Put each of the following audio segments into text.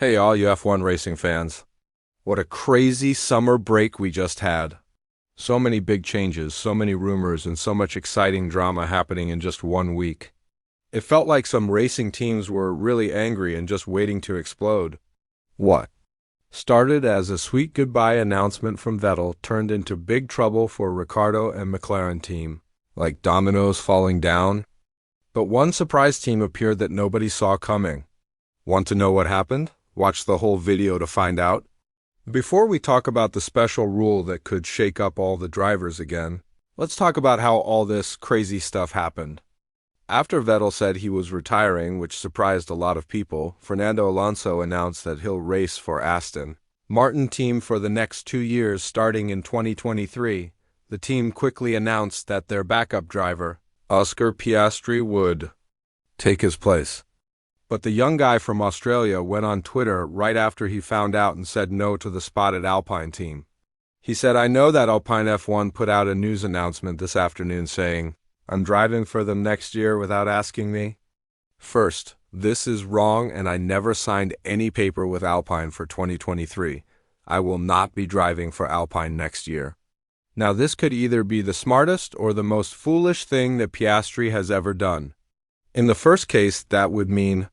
Hey, all you F1 racing fans. What a crazy summer break we just had. So many big changes, so many rumors, and so much exciting drama happening in just 1 week. It felt like some racing teams were really angry and just waiting to explode. What started as a sweet goodbye announcement from Vettel turned into big trouble for Ricciardo and McLaren team, like dominoes falling down. But one surprise team appeared that nobody saw coming. Want to know what happened? Watch the whole video to find out. Before we talk about the special rule that could shake up all the drivers again, let's talk about how all this crazy stuff happened. After Vettel said he was retiring, which surprised a lot of people, Fernando Alonso announced that he'll race for Aston Martin team for the next 2 years starting in 2023. The team quickly announced that their backup driver, Oscar Piastri, would take his place. But the young guy from Australia went on Twitter right after he found out and said no to the spot at Alpine team. He said, "I know that Alpine F1 put out a news announcement this afternoon saying, I'm driving for them next year without asking me. First, this is wrong and I never signed any paper with Alpine for 2023. I will not be driving for Alpine next year." Now this could either be the smartest or the most foolish thing that Piastri has ever done. In the first case, that would mean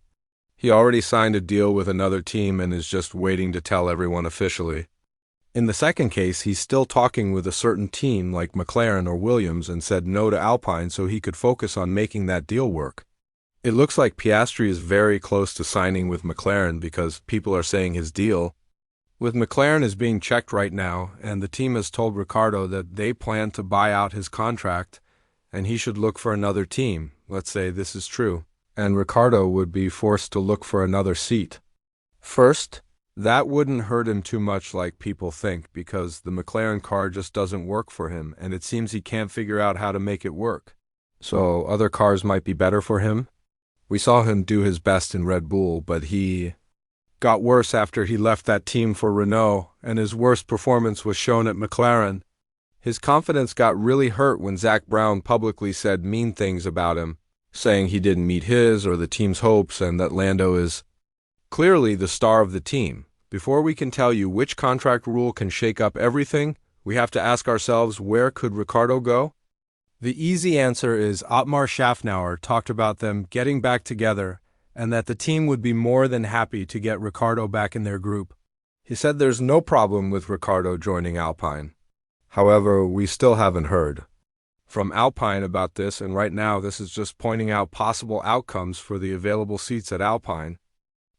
he already signed a deal with another team and is just waiting to tell everyone officially. In the second case, he's still talking with a certain team like McLaren or Williams and said no to Alpine so he could focus on making that deal work. It looks like Piastri is very close to signing with McLaren because people are saying his deal with McLaren is being checked right now, and the team has told Ricciardo that they plan to buy out his contract and he should look for another team. Let's say this is true, and Ricciardo would be forced to look for another seat. First, that wouldn't hurt him too much like people think because the McLaren car just doesn't work for him and it seems he can't figure out how to make it work. So other cars might be better for him. We saw him do his best in Red Bull, but he got worse after he left that team for Renault, and his worst performance was shown at McLaren. His confidence got really hurt when Zak Brown publicly said mean things about him, saying he didn't meet his or the team's hopes and that Lando is clearly the star of the team. Before we can tell you which contract rule can shake up everything, we have to ask ourselves, where could Ricciardo go? The easy answer is Otmar Szafnauer talked about them getting back together and that the team would be more than happy to get Ricciardo back in their group. He said there's no problem with Ricciardo joining Alpine. However, we still haven't heard from Alpine about this, and right now this is just pointing out possible outcomes for the available seats at Alpine.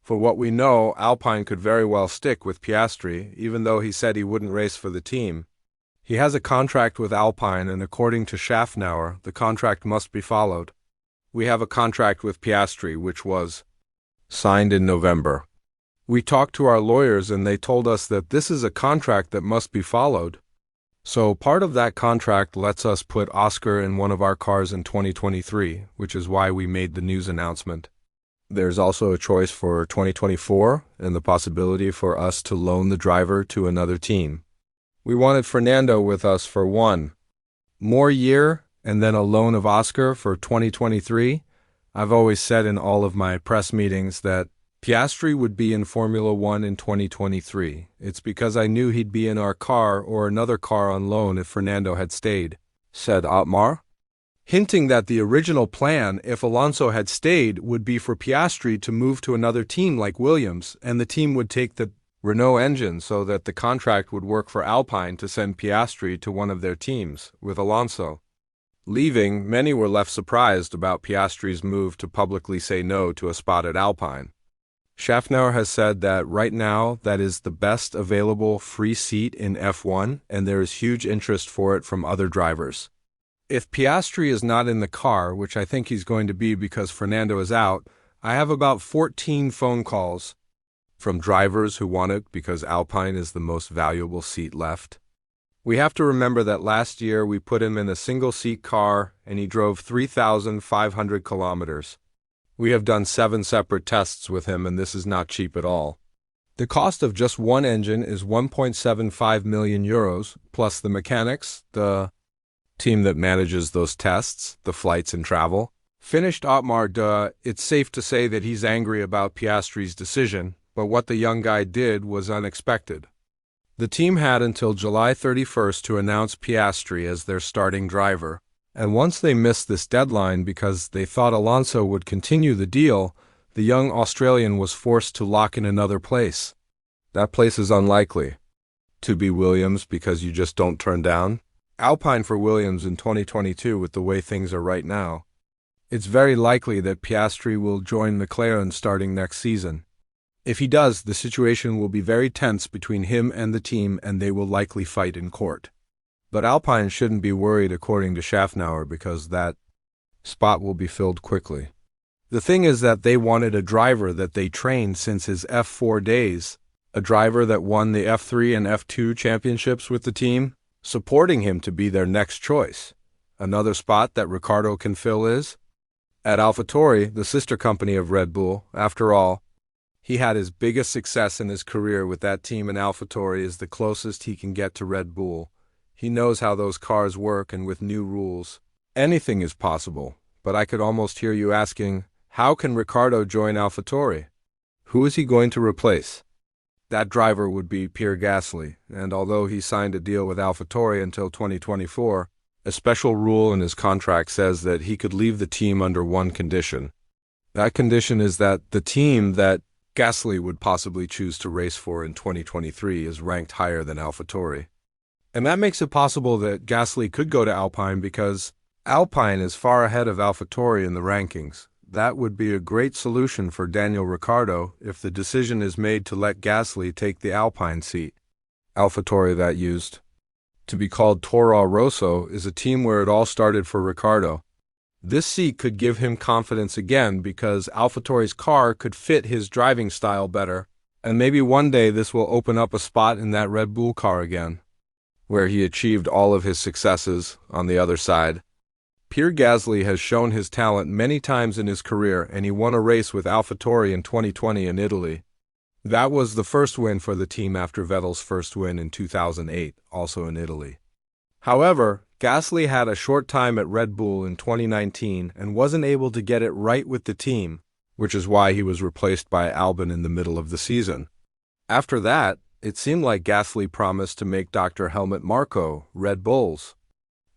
For what we know, Alpine could very well stick with Piastri, even though he said he wouldn't race for the team. He has a contract with Alpine, and according to Szafnauer, the contract must be followed. We have a contract with Piastri, which was signed in November. We talked to our lawyers, and they told us that this is a contract that must be followed. So part of that contract lets us put Oscar in one of our cars in 2023, which is why we made the news announcement. There's also a choice for 2024 and the possibility for us to loan the driver to another team. We wanted Fernando with us for 1 more year and then a loan of Oscar for 2023. I've always said in all of my press meetings that Piastri would be in Formula One in 2023. It's because I knew he'd be in our car or another car on loan if Fernando had stayed, said Otmar, hinting that the original plan, if Alonso had stayed, would be for Piastri to move to another team like Williams, and the team would take the Renault engine so that the contract would work for Alpine to send Piastri to one of their teams, with Alonso leaving. Many were left surprised about Piastri's move to publicly say no to a spot at Alpine. Szafnauer has said that right now that is the best available free seat in F1, and there is huge interest for it from other drivers. If Piastri is not in the car, which I think he's going to be because Fernando is out, I have about 14 phone calls from drivers who want it because Alpine is the most valuable seat left. We have to remember that last year we put him in a single-seat car and he drove 3,500 kilometers. We have done 7 separate tests with him, and this is not cheap at all. The cost of just one engine is 1.75 million euros, plus the mechanics, the team that manages those tests, the flights and travel. Finished Otmar, it's safe to say that he's angry about Piastri's decision, but what the young guy did was unexpected. The team had until July 31st to announce Piastri as their starting driver, and once they missed this deadline because they thought Alonso would continue the deal, the young Australian was forced to lock in another place. That place is unlikely to be Williams because you just don't turn down Alpine for Williams in 2022 with the way things are right now. It's very likely that Piastri will join McLaren starting next season. If he does, the situation will be very tense between him and the team, and they will likely fight in court. But Alpine shouldn't be worried according to Schaffnauer because that spot will be filled quickly. The thing is that they wanted a driver that they trained since his F4 days, a driver that won the F3 and F2 championships with the team, supporting him to be their next choice. Another spot that Ricciardo can fill is at AlphaTauri, the sister company of Red Bull. After all, he had his biggest success in his career with that team, and AlphaTauri is the closest he can get to Red Bull. He knows how those cars work, and with new rules, anything is possible. But I could almost hear you asking, how can Ricciardo join AlphaTauri? Who is he going to replace? That driver would be Pierre Gasly, and although he signed a deal with AlphaTauri until 2024, a special rule in his contract says that he could leave the team under one condition. That condition is that the team that Gasly would possibly choose to race for in 2023 is ranked higher than AlphaTauri. And that makes it possible that Gasly could go to Alpine because Alpine is far ahead of AlphaTauri in the rankings. That would be a great solution for Daniel Ricciardo if the decision is made to let Gasly take the Alpine seat. AlphaTauri, that used to be called Toro Rosso, is a team where it all started for Ricciardo. This seat could give him confidence again because AlphaTauri's car could fit his driving style better, and maybe one day this will open up a spot in that Red Bull car again, where he achieved all of his successes on the other side. Pierre Gasly has shown his talent many times in his career, and he won a race with AlphaTauri in 2020 in Italy. That was the first win for the team after Vettel's first win in 2008, also in Italy. However, Gasly had a short time at Red Bull in 2019 and wasn't able to get it right with the team, which is why he was replaced by Albon in the middle of the season. After that, it seemed like Gasly promised to make Dr. Helmut Marko Red Bull's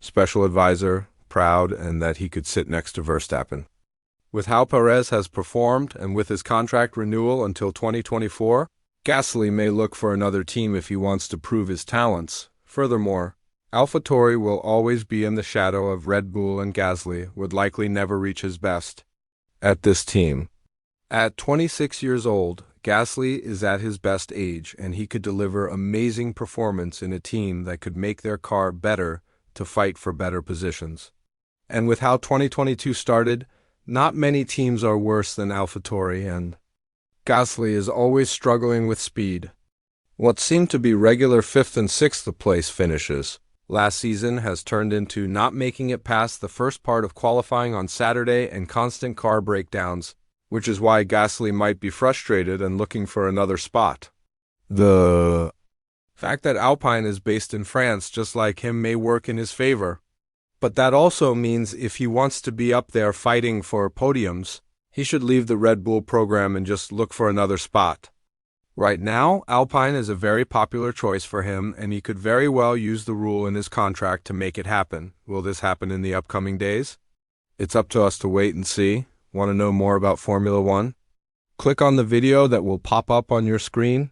special advisor proud and that he could sit next to Verstappen. With how Perez has performed and with his contract renewal until 2024, Gasly may look for another team if he wants to prove his talents. Furthermore, AlphaTauri will always be in the shadow of Red Bull, and Gasly would likely never reach his best at this team. At 26 years old, Gasly is at his best age, and he could deliver amazing performance in a team that could make their car better to fight for better positions. And with how 2022 started, not many teams are worse than AlphaTauri, and Gasly is always struggling with speed. What seemed to be regular 5th and 6th place finishes last season has turned into not making it past the first part of qualifying on Saturday and constant car breakdowns, which is why Gasly might be frustrated and looking for another spot. The fact that Alpine is based in France just like him may work in his favor. But that also means if he wants to be up there fighting for podiums, he should leave the Red Bull program and just look for another spot. Right now, Alpine is a very popular choice for him, and he could very well use the rule in his contract to make it happen. Will this happen in the upcoming days? It's up to us to wait and see. Want to know more about Formula One? Click on the video that will pop up on your screen.